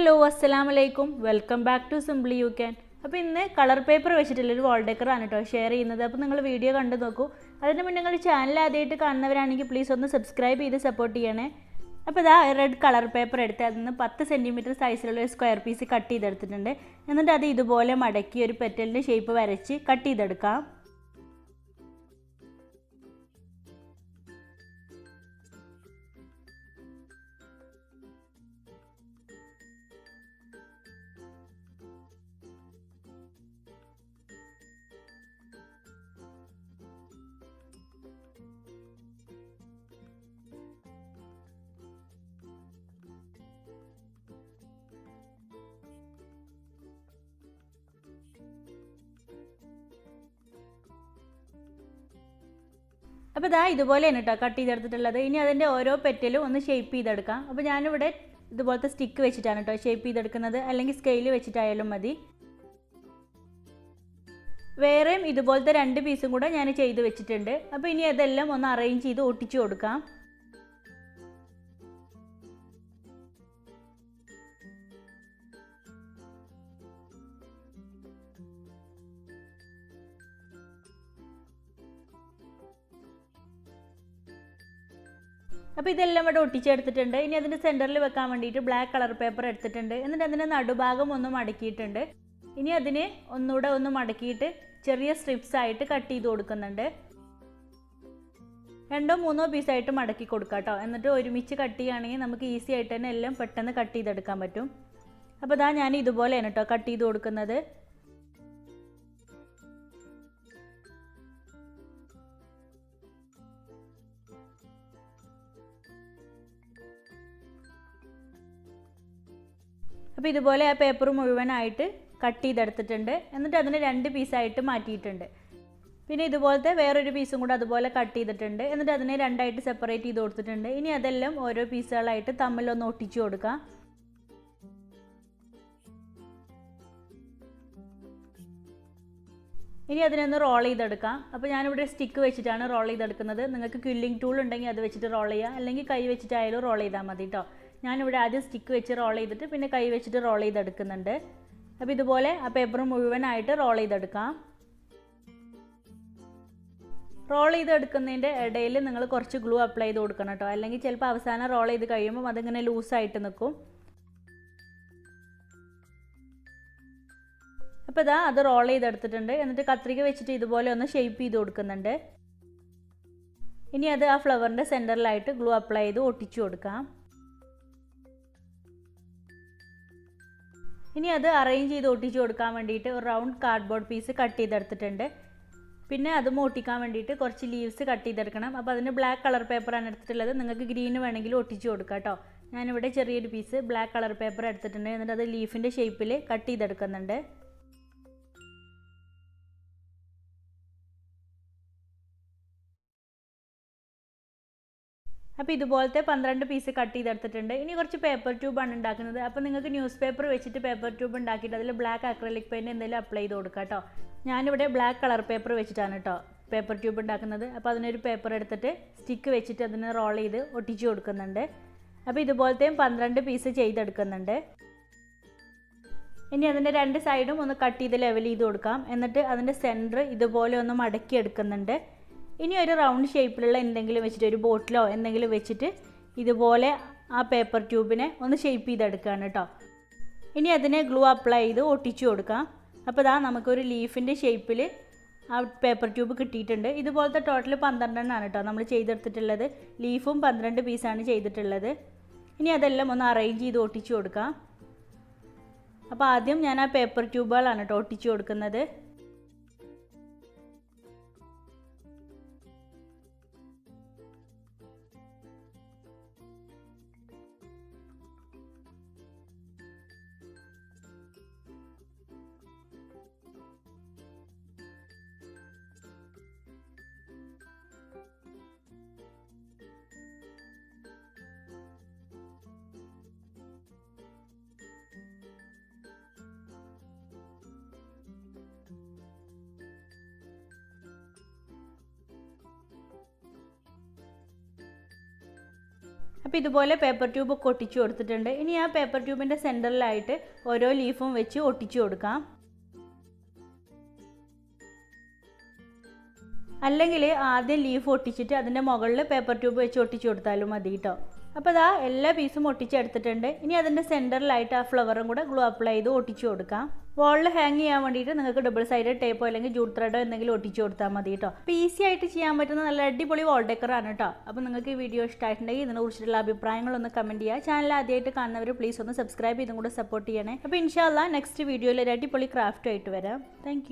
Hello അസ്സലാമു അലൈക്കും welcome back to simply you can. അപ്പോൾ ഇന്ന് കളർ പേപ്പർ വെച്ചിട്ടുള്ളൊരു വാൾ ഡെക്കറാണ് കേട്ടോ ഷെയർ ചെയ്യുന്നത്. അപ്പോൾ നിങ്ങൾ വീഡിയോ കണ്ടു നോക്കൂ. അതിന് മുന്നേ നിങ്ങൾ ചാനൽ ആദ്യമായിട്ട് കാണുന്നവരാണെങ്കിൽ പ്ലീസ് ഒന്ന് സബ്സ്ക്രൈബ് ചെയ്ത് സപ്പോർട്ട് ചെയ്യണേ. അപ്പോൾ ഇതാ റെഡ് കളർ പേപ്പർ എടുത്ത് അതിൽ നിന്ന് 10 സെൻറ്റിമീറ്റർ സൈസിലുള്ള ഒരു സ്ക്വയർ പീസ് കട്ട് ചെയ്തെടുത്തിട്ടുണ്ട്. എന്നിട്ട് അത് ഇതുപോലെ മടക്കി ഒരു പെറ്റലിൻ്റെ ഷേപ്പ് വരച്ച് കട്ട് ചെയ്തെടുക്കാം. അപ്പോൾ ഇതാ ഇതുപോലെയാണ് കേട്ടോ കട്ട് ചെയ്തെടുത്തിട്ടുള്ളത്. ഇനി അതിൻ്റെ ഓരോ പെറ്റലും ഒന്ന് ഷേപ്പ് ചെയ്തെടുക്കാം. അപ്പോൾ ഞാനിവിടെ ഇതുപോലത്തെ സ്റ്റിക്ക് വെച്ചിട്ടാണ് കേട്ടോ ഷേപ്പ് ചെയ്തെടുക്കുന്നത്, അല്ലെങ്കിൽ സ്കെയിൽ വെച്ചിട്ടായാലും മതി. വേറെയും ഇതുപോലത്തെ 2 പീസും കൂടെ ഞാൻ ചെയ്ത് വെച്ചിട്ടുണ്ട്. അപ്പോൾ ഇനി അതെല്ലാം ഒന്ന് അറേഞ്ച് ചെയ്ത് ഒട്ടിച്ചു കൊടുക്കാം. അപ്പോൾ ഇതെല്ലാം ഇവിടെ ഒട്ടിച്ചെടുത്തിട്ടുണ്ട്. ഇനി അതിൻ്റെ സെൻറ്ററിൽ വെക്കാൻ വേണ്ടിയിട്ട് ബ്ലാക്ക് കളർ പേപ്പർ എടുത്തിട്ടുണ്ട്. എന്നിട്ട് അതിൻ്റെ നടുഭാഗം ഒന്ന് മടക്കിയിട്ടുണ്ട്. ഇനി അതിനെ ഒന്നുകൂടെ ഒന്ന് മടക്കിയിട്ട് ചെറിയ സ്ട്രിപ്സ് ആയിട്ട് കട്ട് ചെയ്ത് കൊടുക്കുന്നുണ്ട്. 2-3 പീസായിട്ട് മടക്കി കൊടുക്കാം കേട്ടോ. എന്നിട്ട് ഒരുമിച്ച് കട്ട് ചെയ്യുകയാണെങ്കിൽ നമുക്ക് ഈസി ആയിട്ട് തന്നെ എല്ലാം പെട്ടെന്ന് കട്ട് ചെയ്തെടുക്കാൻ പറ്റും. അപ്പോൾ ഇതാ ഞാൻ ഇതുപോലെയാണ് കേട്ടോ കട്ട് ചെയ്ത് കൊടുക്കുന്നത്. അപ്പോൾ ഇതുപോലെ ആ പേപ്പർ മുഴുവനായിട്ട് കട്ട് ചെയ്തെടുത്തിട്ടുണ്ട്. എന്നിട്ട് അതിനെ 2 പീസായിട്ട് മാറ്റിയിട്ടുണ്ട്. പിന്നെ ഇതുപോലത്തെ വേറൊരു പീസും കൂടെ അതുപോലെ കട്ട് ചെയ്തിട്ടുണ്ട്. എന്നിട്ട് അതിനെ 2ആയിട്ട് സെപ്പറേറ്റ് ചെയ്ത് കൊടുത്തിട്ടുണ്ട്. ഇനി അതെല്ലാം ഓരോ പീസുകളായിട്ട് തമ്മിലൊന്ന് ഒട്ടിച്ചു കൊടുക്കാം. ഇനി അതിനൊന്ന് റോൾ ചെയ്തെടുക്കാം. അപ്പോൾ ഞാനിവിടെ സ്റ്റിക്ക് വെച്ചിട്ടാണ് റോൾ ചെയ്തെടുക്കുന്നത്. നിങ്ങൾക്ക് ക്വില്ലിംഗ് ടൂൾ ഉണ്ടെങ്കിൽ അത് വെച്ചിട്ട് റോൾ ചെയ്യുക, അല്ലെങ്കിൽ കൈ വെച്ചിട്ടായാലും റോൾ ചെയ്താൽ മതി കേട്ടോ. ഞാനിവിടെ ആദ്യം സ്റ്റിക്ക് വെച്ച് റോൾ ചെയ്തിട്ട് പിന്നെ കൈ വെച്ചിട്ട് റോൾ ചെയ്തെടുക്കുന്നുണ്ട്. അപ്പോൾ ഇതുപോലെ ആ പേപ്പർ മുഴുവനായിട്ട് റോൾ ചെയ്തെടുക്കാം. റോൾ ചെയ്തെടുക്കുന്നതിൻ്റെ ഇടയിൽ നിങ്ങൾ കുറച്ച് ഗ്ലൂ അപ്ലൈ ചെയ്ത് കൊടുക്കണം കേട്ടോ, അല്ലെങ്കിൽ ചിലപ്പോൾ അവസാനം റോൾ ചെയ്ത് കഴിയുമ്പോൾ അതിങ്ങനെ ലൂസായിട്ട് നിൽക്കും. അപ്പോൾ ഇതാ അത് റോൾ ചെയ്തെടുത്തിട്ടുണ്ട്. എന്നിട്ട് കത്രിക വെച്ചിട്ട് ഇതുപോലെ ഒന്ന് ഷേപ്പ് ചെയ്ത് കൊടുക്കുന്നുണ്ട്. ഇനി അത് ആ ഫ്ലവറിൻ്റെ സെൻറ്ററിലായിട്ട് ഗ്ലൂ അപ്ലൈ ചെയ്ത് ഒട്ടിച്ചു കൊടുക്കാം. ഇനി അത് അറേഞ്ച് ചെയ്ത് ഒട്ടിച്ച് കൊടുക്കാൻ വേണ്ടിയിട്ട് ഒരു റൗണ്ട് കാർഡ്ബോർഡ് പീസ് കട്ട് ചെയ്തെടുത്തിട്ടുണ്ട്. പിന്നെ അതും ഒട്ടിക്കാൻ വേണ്ടിയിട്ട് കുറച്ച് ലീവ്സ് കട്ട് ചെയ്തെടുക്കണം. അപ്പോൾ അതിന് ബ്ലാക്ക് കളർ പേപ്പറാണ് എടുത്തിട്ടുള്ളത്. നിങ്ങൾക്ക് ഗ്രീൻ വേണമെങ്കിൽ ഒട്ടിച്ച് കൊടുക്കാം കേട്ടോ. ഞാനിവിടെ ചെറിയൊരു പീസ് ബ്ലാക്ക് കളർ പേപ്പർ എടുത്തിട്ടുണ്ട്. എന്നിട്ട് അത് ലീഫിൻ്റെ ഷേപ്പിൽ കട്ട് ചെയ്തെടുക്കുന്നുണ്ട്. അപ്പോൾ ഇതുപോലത്തെ 12 പീസ് കട്ട് ചെയ്തെടുത്തിട്ടുണ്ട്. ഇനി കുറച്ച് പേപ്പർ ട്യൂബാണ് ഉണ്ടാക്കുന്നത്. അപ്പോൾ നിങ്ങൾക്ക് ന്യൂസ് പേപ്പർ വെച്ചിട്ട് പേപ്പർ ട്യൂബ് ഉണ്ടാക്കിയിട്ട് അതിൽ ബ്ലാക്ക് അക്രലിക് പെയിൻറ്റ് എന്തെങ്കിലും അപ്ലൈ ചെയ്ത് കൊടുക്കുക കേട്ടോ. ഞാനിവിടെ ബ്ലാക്ക് കളർ പേപ്പർ വെച്ചിട്ടാണ് കേട്ടോ പേപ്പർ ട്യൂബ് ഉണ്ടാക്കുന്നത്. അപ്പോൾ അതിനൊരു പേപ്പർ എടുത്തിട്ട് സ്റ്റിക്ക് വെച്ചിട്ട് അതിന് റോൾ ചെയ്ത് ഒട്ടിച്ച് കൊടുക്കുന്നുണ്ട്. അപ്പോൾ ഇതുപോലത്തെയും 12 പീസ് ചെയ്തെടുക്കുന്നുണ്ട്. ഇനി അതിൻ്റെ 2 സൈഡും ഒന്ന് കട്ട് ചെയ്ത് ലെവൽ ചെയ്ത് കൊടുക്കാം. എന്നിട്ട് അതിൻ്റെ സെൻറ്റർ ഇതുപോലെ ഒന്ന് മടക്കി എടുക്കുന്നുണ്ട്. ഇനി ഒരു റൗണ്ട് ഷേപ്പിലുള്ള എന്തെങ്കിലും വെച്ചിട്ട് ഒരു ബോട്ടിലോ എന്തെങ്കിലും വെച്ചിട്ട് ഇതുപോലെ ആ പേപ്പർ ട്യൂബിനെ ഒന്ന് ഷേപ്പ് ചെയ്തെടുക്കുകയാണ് കേട്ടോ. ഇനി അതിനെ ഗ്ലൂ അപ്ലൈ ചെയ്ത് ഒട്ടിച്ചു കൊടുക്കാം. അപ്പോൾ ഇതാ നമുക്കൊരു ലീഫിൻ്റെ ഷേപ്പിൽ ആ പേപ്പർ ട്യൂബ് കിട്ടിയിട്ടുണ്ട്. ഇതുപോലത്തെ ടോട്ടൽ 12 എണ്ണമാണ് കേട്ടോ നമ്മൾ ചെയ്തെടുത്തിട്ടുള്ളത്. ലീഫും 12 പീസാണ് ചെയ്തിട്ടുള്ളത്. ഇനി അതെല്ലാം ഒന്ന് അറേഞ്ച് ചെയ്ത് ഒട്ടിച്ചു കൊടുക്കാം. അപ്പോൾ ആദ്യം ഞാൻ ആ പേപ്പർ ട്യൂബുകളാണ് കേട്ടോ ഒട്ടിച്ചു കൊടുക്കുന്നത്. അപ്പോൾ ഇതുപോലെ പേപ്പർ ട്യൂബ് ഒക്കെ ഒട്ടിച്ചു കൊടുത്തിട്ടുണ്ട്. ഇനി ആ പേപ്പർ ട്യൂബിൻ്റെ സെൻറ്ററിലായിട്ട് ഓരോ ലീഫും വെച്ച് ഒട്ടിച്ചു കൊടുക്കാം. അല്ലെങ്കിൽ ആദ്യം ലീഫ് ഒട്ടിച്ചിട്ട് അതിൻ്റെ മുകളിൽ പേപ്പർ ട്യൂബ് വെച്ച് ഒട്ടിച്ചു കൊടുത്താലും മതി കേട്ടോ. അപ്പോൾ അതാ എല്ലാ പീസും ഒട്ടിച്ചെടുത്തിട്ടുണ്ട്. ഇനി അതിൻ്റെ സെൻറ്ററിലായിട്ട് ആ ഫ്ലവറും കൂടെ ഗ്ലൂ അപ്ലൈ ചെയ്ത് ഒട്ടിച്ചു കൊടുക്കാം. വാളിൽ ഹാങ് ചെയ്യാൻ വേണ്ടിയിട്ട് നിങ്ങൾക്ക് ഡബിൾ സൈഡ് ടേപ്പോ അല്ലെങ്കിൽ ജൂട്ട് ത്രെഡോ എന്തെങ്കിലും ഒട്ടിച്ചു കൊടുത്താൽ മതി കേട്ടോ. അപ്പോൾ ഈസി ആയിട്ട് ചെയ്യാൻ പറ്റുന്ന നല്ല അടിപൊളി വാൾ ഡെക്കറാണ് കേട്ടോ. അപ്പോൾ നിങ്ങൾക്ക് ഈ വീഡിയോ ഇഷ്ടമായിട്ടുണ്ടെങ്കിൽ ഇതിനെക്കുറിച്ചുള്ള അഭിപ്രായങ്ങളൊന്ന് കമൻറ്റ് ചെയ്യുക. ചാനൽ ആദ്യമായിട്ട് കാണുന്നവർ പ്ലീസ് ഒന്ന് സബ്സ്ക്രൈബ് ചെയ്തും കൂടെ സപ്പോർട്ട് ചെയ്യണേ. അപ്പോൾ ഇൻഷാ അല്ലാഹ് നെക്സ്റ്റ് വീഡിയോയിൽ ഒരു അടിപൊളി ക്രാഫ്റ്റുമായിട്ട് വരാം. താങ്ക്